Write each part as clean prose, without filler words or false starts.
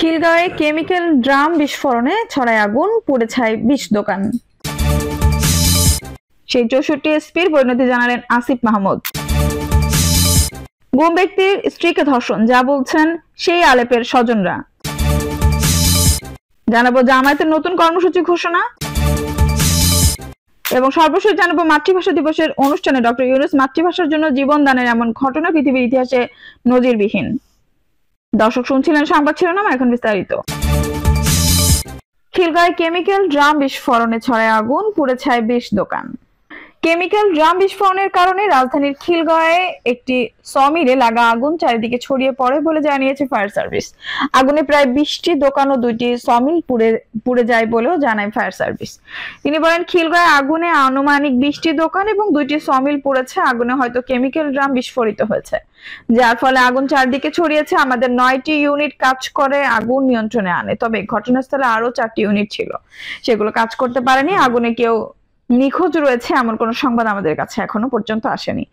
খিলগাঁওয়ে chemical drum বিস্ফোরণে ছড়ায় আগুন, পুড়ে ছাই ২০ দোকান। সেই ৬৪ এসপির পরিণতি জানালেন আসিফ মাহমুদ। গুম ব্যক্তির স্ত্রীকে ধর্ষণ, যা বলছেন সেই আলেপের স্বজনরা। জানাবো জামায়াতের নতুন কর্মসূচি ঘোষণা এবং সর্বশেষ জানাবো মাতৃভাষা দিবসের অনুষ্ঠানে ডক্টর ইউনূস মাতৃভাষার জন্য জীবন দানের এমন ঘটনা পৃথিবীর ইতিহাসে নজিরবিহীন। দর্শক শুনছিলেন সংবাদ শিরোনাম, এখন বিস্তারিত। খিলগাঁওয়ে কেমিক্যাল ড্রাম বিস্ফোরণে ছড়ায় আগুন, পুড়ে ছাই ২০ দোকান। কেমিক্যাল ড্রাম বিস্ফোরণের কারণে রাজধানীর খিলগাঁওয়ে একটি সমিলে লাগা আগুন চারিদিকে ছড়িয়ে পড়ে বলে জানিয়েছে ফায়ার সার্ভিস। আগুনে প্রায় ২০টি দোকান ও ২টি সমিল পুড়ে যায় বলেও জানায় ফায়ার সার্ভিস। তিনি বলেন, খিলগাঁওয়ে আগুনে আনুমানিক ২০টি দোকান এবং ২টি সমিল পুড়েছে। আগুনে হয়তো কেমিক্যাল ড্রাম বিস্ফোরিত হয়েছে, যার ফলে আগুন চারদিকে ছড়িয়েছে। আমাদের ৯টি ইউনিট কাজ করে আগুন নিয়ন্ত্রণে আনে, তবে ঘটনাস্থলে আরো ৪টি ইউনিট ছিল, সেগুলো কাজ করতে পারেনি। আগুনে কেউ নিখোঁজ রয়েছে এমন কোনো সংবাদ আমাদের কাছে এখনো পর্যন্ত আসেনি।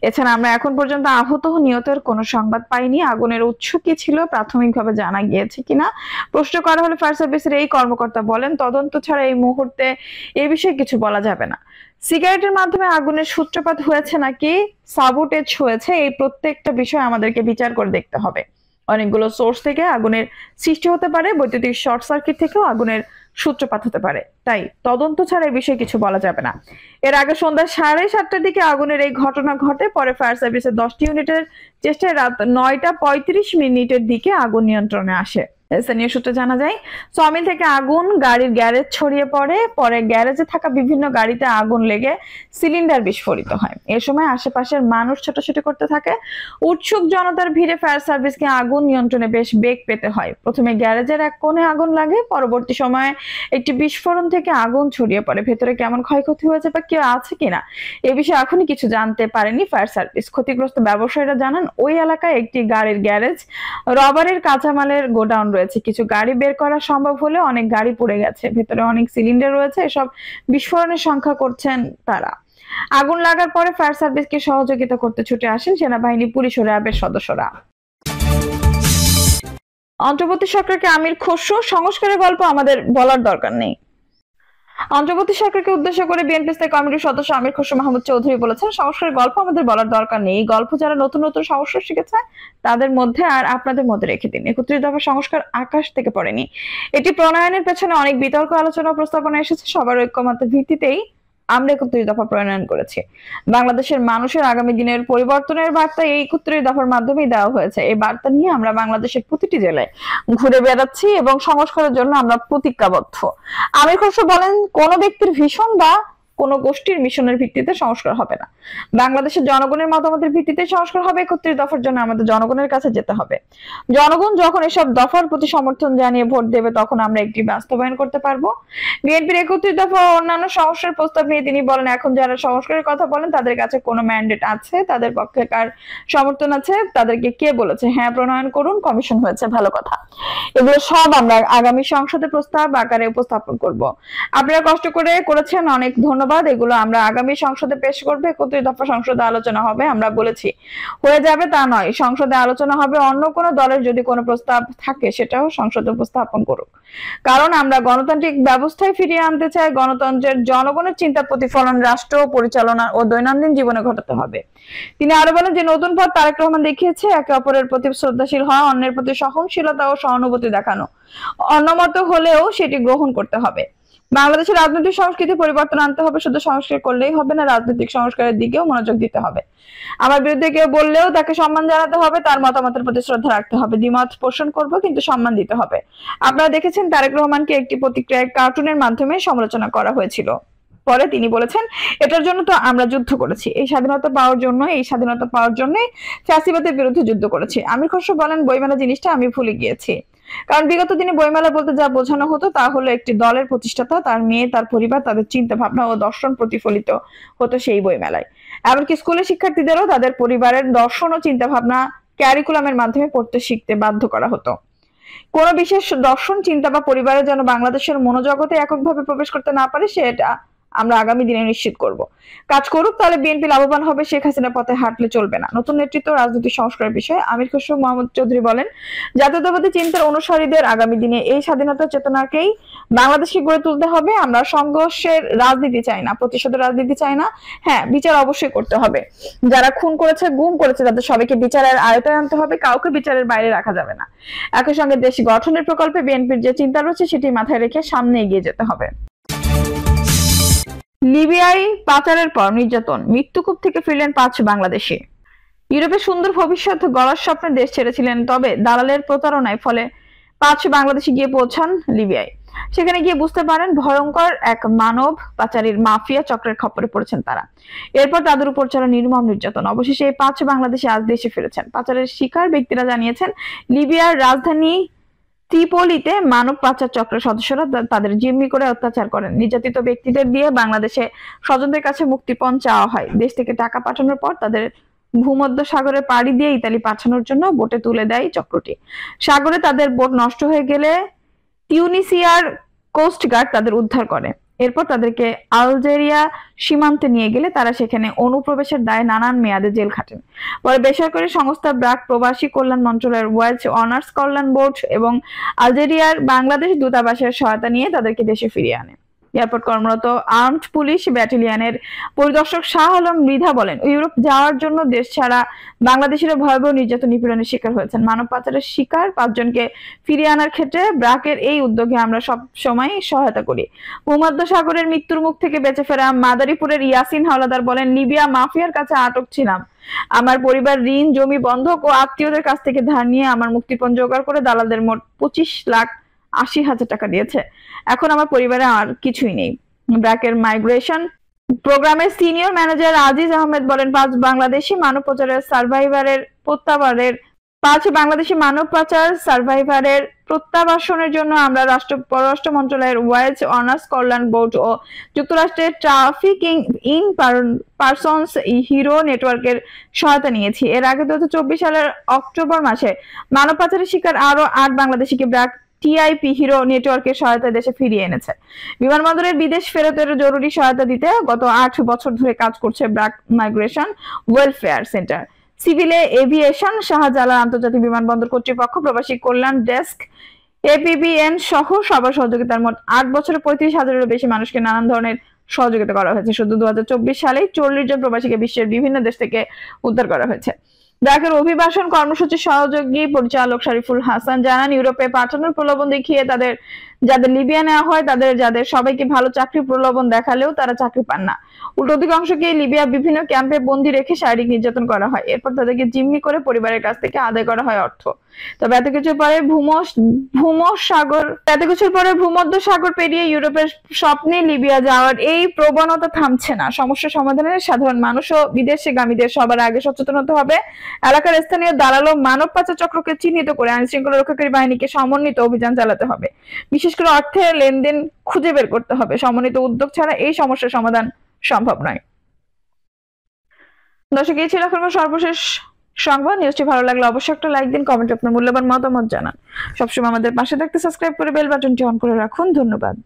এছাড়া আমরা এখন পর্যন্ত আহত ও নিহতের কোনো সংবাদ পাইনি। আগুনের উৎস কি ছিল প্রাথমিকভাবে জানা গিয়েছে কিনা প্রশ্ন করা হলে ফায়ার সার্ভিসের এই কর্মকর্তা বলেন, তদন্ত ছাড়া এই মুহূর্তে এ বিষয়ে কিছু বলা যাবে না। সিগারেটের মাধ্যমে আগুনের সূত্রপাত হয়েছে নাকি সাবোটেজ হয়েছে, এই প্রত্যেকটা বিষয় আমাদেরকে বিচার করে দেখতে হবে। অনেকগুলো সোর্স থেকে আগুনের সৃষ্টি হতে পারে, বৈদ্যুতিক শর্ট সার্কিট থেকেও আগুনের সূত্রপাত হতে পারে, তাই তদন্ত ছাড়া এই বিষয়ে কিছু বলা যাবে না। এর আগে সন্ধ্যা 7:30টার দিকে আগুনের এই ঘটনা ঘটে। পরে ফায়ার সার্ভিসের 10টি ইউনিটের চেষ্টায় রাত 9:35 দিকে আগুন নিয়ন্ত্রণে আসে। স্থানীয় সূত্রে জানা যায়, সমিল থেকে আগুন গাড়ির গ্যারেজ ছড়িয়ে পড়ে। পরে গ্যারেজে থাকা বিভিন্ন গাড়িতে আগুন লেগে সিলিন্ডার বিস্ফোরিত হয়। এ সময় আশেপাশের মানুষ ছোটাছুটি করতে থাকে। উৎসুক জনতার ভিড়ে ফায়ার সার্ভিসকে আগুন নিয়ন্ত্রণে বেশ বেগ পেতে হয়। প্রথমে গ্যারেজের এক কোণে আগুন লাগে, পরবর্তী সময়ে একটি বিস্ফোরণ থেকে আগুন ছড়িয়ে পড়ে। ভেতরে কেমন ক্ষয়ক্ষতি হয়েছে বা কেউ আছে কিনা এ বিষয়ে এখনই কিছু জানতে পারেনি ফায়ার সার্ভিস। ক্ষতিগ্রস্ত ব্যবসায়ীরা জানান, ওই এলাকায় একটি গাড়ির গ্যারেজ, রবারের কাঁচামালের গোডাউন রয়েছে। কিছু গাড়ি বের করা সম্ভব হলে অনেক গাড়ি পুড়ে গেছে, ভেতরে অনেক সিলিন্ডার রয়েছে। এসব বিস্ফোরণের সংখ্যা করছেন তারা। আগুন লাগার পরে ফায়ার সার্ভিসকে সহযোগিতা করতে ছুটে আসেন সেনাবাহিনী, পুলিশ ও র্যাবের সদস্যরা। অন্তর্বর্তী সরকারকে আমির খসরু, সংস্কারের গল্প আমাদের বলার দরকার নেই। অন্তর্বর্তী সরকারকে উদ্দেশ্য করে বিএনপি স্থায়ী কমিটির সদস্য আমির খসরু মাহমুদ চৌধুরী বলেছেন, সংস্কারের গল্প আমাদের বলার দরকার নেই। এই গল্প যারা নতুন নতুন সংস্কার শিখেছে তাদের মধ্যে আর আপনাদের মধ্যে রেখে দিন। ৩১ দফা সংস্কার আকাশ থেকে পড়েনি, এটি প্রণয়নের পেছনে অনেক বিতর্ক, আলোচনা, প্রস্তাবনা এসেছে। সবার ঐক্যমতের ভিত্তিতেই আমরা ৩১ দফা প্রণয়ন করেছি। বাংলাদেশের মানুষের আগামী দিনের পরিবর্তনের বার্তা এই ৩১ দফার মাধ্যমেই দেওয়া হয়েছে। এই বার্তা নিয়ে আমরা বাংলাদেশের প্রতিটি জেলায় ঘুরে বেড়াচ্ছি এবং সংস্কারের জন্য আমরা প্রতিজ্ঞাবদ্ধ। আমির খসরু বলেন, কোন ব্যক্তির ভীষণ বা কোন গোষ্ঠীর মিশনের ভিত্তিতে সংস্কার হবে না। বাংলাদেশের জনগণের মতামতের ভিত্তিতে সংস্কার হবে। ৩১ দফার জন্য আমাদের জনগণের কাছে যেতে হবে। জনগণ যখন এসব দফার প্রতি সমর্থন জানিয়ে ভোট দেবে, তখন আমরা একটি বাস্তবায়ন করতে পারবো। বিএনপির ৩১ দফা ও অন্যান্য সংস্কার প্রস্তাব নিয়ে তিনি বলেন, এখন যারা সংস্কারের কথা বলেন তাদের কাছে কোনো ম্যান্ডেট আছে, তাদের পক্ষে কার সমর্থন আছে, তাদেরকে কে বলেছে হ্যাঁ প্রণয়ন করুন, কমিশন হয়েছে, ভালো কথা। এগুলো সব আমরা আগামী সংসদে প্রস্তাব আকারে উপস্থাপন করব। আপনারা কষ্ট করে করেছেন, অনেক ধন্যবাদ। এগুলো আমরা আগামী সংসদে পেশ করবে। ৩১ দফা সংসদে আলোচনা হবে, আমরা বলেছি হয়ে যাবে তা নয়, সংসদে আলোচনা হবে। অন্য কোনো দলের যদি কোনো প্রস্তাব থাকে সেটাও সংসদে উপস্থাপন করুক, কারণ আমরা গণতান্ত্রিক ব্যবস্থায় ফিরিয়ে আনতে চাই। গণতন্ত্রের জনগণের চিন্তা প্রতিফলন রাষ্ট্র পরিচালনা ও দৈনন্দিন জীবনে ঘটাতে হবে। তিনি আরো বলেন যে, নতুন পথ তারেক রহমান দেখিয়েছে একে অপরের প্রতি শ্রদ্ধাশীল হওয়া, অন্যের প্রতি সহনশীলতা ও সহানুভূতি দেখানো। অন্যমত হলেও সেটি গ্রহণ করতে হবে। বাংলাদেশের রাজনৈতিক সংস্কৃতি পরিবর্তন আনতে হবে, শুধু সংস্কার করলেই হবে না, রাজনৈতিক সংস্কারের দিকেও মনোযোগ দিতে হবে। আমার বিরুদ্ধে কেউ বললেও তাকে সম্মান জানাতে হবে, তার মতামতের প্রতি শ্রদ্ধা রাখতে হবে। দ্বিমত পোষণ করব, কিন্তু সম্মান দিতে হবে। আপনারা দেখেছেন তারেক রহমানকে একটি প্রতিক্রিয়ায় কার্টুনের মাধ্যমে সমালোচনা করা হয়েছিল। পরে তিনি বলেছেন, এটার জন্য তো আমরা যুদ্ধ করেছি, এই স্বাধীনতা পাওয়ার জন্যই ফ্যাসিবাদের বিরুদ্ধে যুদ্ধ করেছি। আমির খসরু বলেন, বইমেলা জিনিসটা আমি ভুলে গিয়েছি, কারণ বিগত দিনে বইমেলা বলতে যা বোঝানো হতো তা হলো একটি দলের প্রতিষ্ঠাতা, তার মেয়ে, তার পরিবার, তাদের চিন্তা ভাবনা ও দর্শন প্রতিফলিত হতো সেই বইমেলায়। এমনকি স্কুলের শিক্ষার্থীদেরও তাদের পরিবারের দর্শন ও চিন্তা ভাবনা ক্যারিকুলামের মাধ্যমে পড়তে শিখতে বাধ্য করা হতো। কোন বিশেষ দর্শন, চিন্তা বা পরিবারে যেন বাংলাদেশের মনোজগতে এককভাবে প্রবেশ করতে না পারে, সেটা আমরা আগামী দিনে নিশ্চিত করব। কাজ করুক, তাহলে বিএনপি লাভবান হবে, শেখ হাসিনা পথে হাঁটলে চলবে না। নতুন নেতৃত্ব রাজনৈতিক সংস্কারের বিষয়ে আমির খসরু মাহমুদ চৌধুরী বলেন, জাতীয়তাবাদী চিন্তার অনুসারীদের আগামী দিনে এই স্বাধীনতা চেতনাকেই বাংলাদেশকে গড়ে তুলতে হবে। আমরা সংঘর্ষের রাজনীতি চাই না, প্রতিশোধের রাজনীতি চাই না। হ্যাঁ, বিচার অবশ্যই করতে হবে। যারা খুন করেছে, গুম করেছে, তাদের সবাইকে বিচারের আয়তায় আনতে হবে, কাউকে বিচারের বাইরে রাখা যাবে না। একই সঙ্গে দেশ গঠনের প্রকল্পে বিএনপির যে চিন্তা রয়েছে সেটি মাথায় রেখে সামনে এগিয়ে যেতে হবে। লিবিয়ায় পাচারের পর নির্যাতন, মৃত্যুকূপ থেকে ফিরলেন 5 বাংলাদেশি। ইউরোপে সুন্দর ভবিষ্যৎ গড়ার স্বপ্নে দেশ ছেড়েছিলেন, তবে দালালের প্রতারণায় ফলে 5 বাংলাদেশি গিয়ে পৌঁছান লিবিয়ায়। সেখানে গিয়ে বুঝতে পারেন ভয়ঙ্কর এক মানব পাচারের মাফিয়া চক্রের খপ্পরে পড়েছেন তারা। এরপর তাদের উপর চলে নির্মম নির্যাতন। অবশেষে এই 5 বাংলাদেশি আজ দেশে ফিরেছেন। পাচারের শিকার ব্যক্তিরা জানিয়েছেন, লিবিয়ার রাজধানী ত্রিপোলিতে মানব পাচার চক্রের সদস্যরা তাদের জিম্মি করে অত্যাচার করেন। নির্যাতিত ব্যক্তিদের দিয়ে বাংলাদেশে স্বজনদের কাছে মুক্তিপণ চাওয়া হয়। দেশ থেকে টাকা পাঠানোর পর তাদের ভূমধ্য সাগরে পাড়ি দিয়ে ইতালি পাঠানোর জন্য বোটে তুলে দেয় চক্রটি। সাগরে তাদের বোট নষ্ট হয়ে গেলে তিউনিসিয়ার কোস্টগার্ড তাদের উদ্ধার করে। এরপর তাদেরকে আলজেরিয়া সীমান্তে নিয়ে গেলে তারা সেখানে অনুপ্রবেশের দায়ে নানান মেয়াদে জেল খাটেন। পরে বেসরকারি সংস্থা ব্র্যাক, প্রবাসী কল্যাণ মন্ত্রণালয়ের ওয়েলস অনার্স কল্যাণ বোর্ড এবং আলজেরিয়ার বাংলাদেশ দূতাবাসের সহায়তা নিয়ে তাদেরকে দেশে ফিরিয়ে আনে। এয়ারপোর্ট কর্মরত আর্মড পুলিশ ব্যাটালিয়নের পরিদর্শক শাহ আলম মৃধা বলেন, ইউরোপ যাওয়ার জন্য দেশ ছাড়া বাংলাদেশিরা ভয়াবহ নির্যাতন নিপীড়নের শিকার হয়েছেন। মানব পাচারের শিকার 5 জনকে ফিরিয়ে আনার ক্ষেত্রে ব্র্যাকের এই উদ্যোগে আমরা সব সময় সহায়তা করি। ভূমধ্য সাগরের মৃত্যুর মুখ থেকে বেঁচে ফেরা মাদারীপুরের ইয়াসিন হাওলাদার বলেন, লিবিয়া মাফিয়ার কাছে আটক ছিলাম। আমার পরিবার ঋণ, জমি বন্ধক ও আত্মীয়দের কাছ থেকে ধার নিয়ে আমার মুক্তিপণ জোগাড় করে দালালদের মোট 25,80,000 টাকা দিয়েছে। এখন আমার পরিবারে আর কিছুই নেই। ব্র্যাকের মাইগ্রেশন প্রোগ্রামের সিনিয়র ম্যানেজার আজিজ আহমেদ বলেন, 5 বাংলাদেশি মানব পাচারের প্রত্যাবাসনের জন্য আমরা পররাষ্ট্র মন্ত্রণালয়ের ওয়েলস অনার্স কল্যাণ বোর্ড ও যুক্তরাষ্ট্রের ট্রাফিকিং ইন পারসনস হিরো নেটওয়ার্কের সহায়তা নিয়েছি। এর আগে 2024 সালের অক্টোবর মাসে মানব পাচারের শিকার আরো 8 বাংলাদেশিকে ব্র্যাক টিআইপি হিরো নেটওয়ার্কের সহায়তায় দেশে ফিরিয়ে এনেছে। বিমানবন্দরের বিদেশ ফেরতের জরুরি সহায়তা দিতে গত 8 বছর ধরে কাজ করছে ব্র্যাক মাইগ্রেশন ওয়েলফেয়ার সেন্টার। সিভিলে এভিয়েশন, শাহজালাল আন্তর্জাতিক বিমানবন্দর কর্তৃপক্ষ, প্রবাসী কল্যাণ ডেস্ক, এপিবিএন সহ সবার সহযোগিতার মোট 8 বছরে 35,000-এরও বেশি মানুষকে নানান ধরনের সহযোগিতা করা হয়েছে। শুধু 2024 সালে 40 জন প্রবাসীকে বিশ্বের বিভিন্ন দেশ থেকে উদ্ধার করা হয়েছে। ব্র্যাকের অভিবাসন কর্মসূচির সহযোগী পরিচালক শরীফুল হাসান জানান, ইউরোপে পাঠানোর প্রলোভন দেখিয়ে যাদের লিবিয়া নেওয়া হয় যাদের সবাইকে ভালো চাকরি প্রলোভন দেখালেও তারা চাকরি পান না। উল্টো অধিকাংশকে লিবিয়া বিভিন্ন ক্যাম্পে বন্দী রেখে শারীরিক নির্যাতন করা হয়। এরপর তাদেরকে জিম্মি করে পরিবারের কাছ থেকে আদায় করা হয় অর্থ। তবে এত কিছুর পরে ভূমধ্য সাগর পেরিয়ে ইউরোপের স্বপ্নে লিবিয়া যাওয়ার এই প্রবণতা থামছে না। সমস্যা সমাধানে সাধারণ মানুষ ও বিদেশগামীদের সবার আগে সচেতন হতে হবে। এলাকার স্থানীয় দালাল ও মানব পাচার চক্রকে চিহ্নিত করে আইন শৃঙ্খলা রক্ষাকারী বাহিনীকে সমন্বিত অভিযান চালাতে হবে। বিশেষ করে অর্থের লেনদেন খুঁজে বের করতে হবে। সমন্বিত উদ্যোগ ছাড়া এই সমস্যার সমাধান সম্ভব নয়। দর্শক, এই ছিল এখনকার সর্বশেষ সংবাদ। নিউজটি ভালো লাগলে অবশ্যই একটা লাইক দিন, কমেন্টে আপনার মূল্যবান মতামত জানান। সবসময় আমাদের পাশে থাকতে সাবস্ক্রাইব করে বেল বাটনটি অন করে রাখুন। ধন্যবাদ।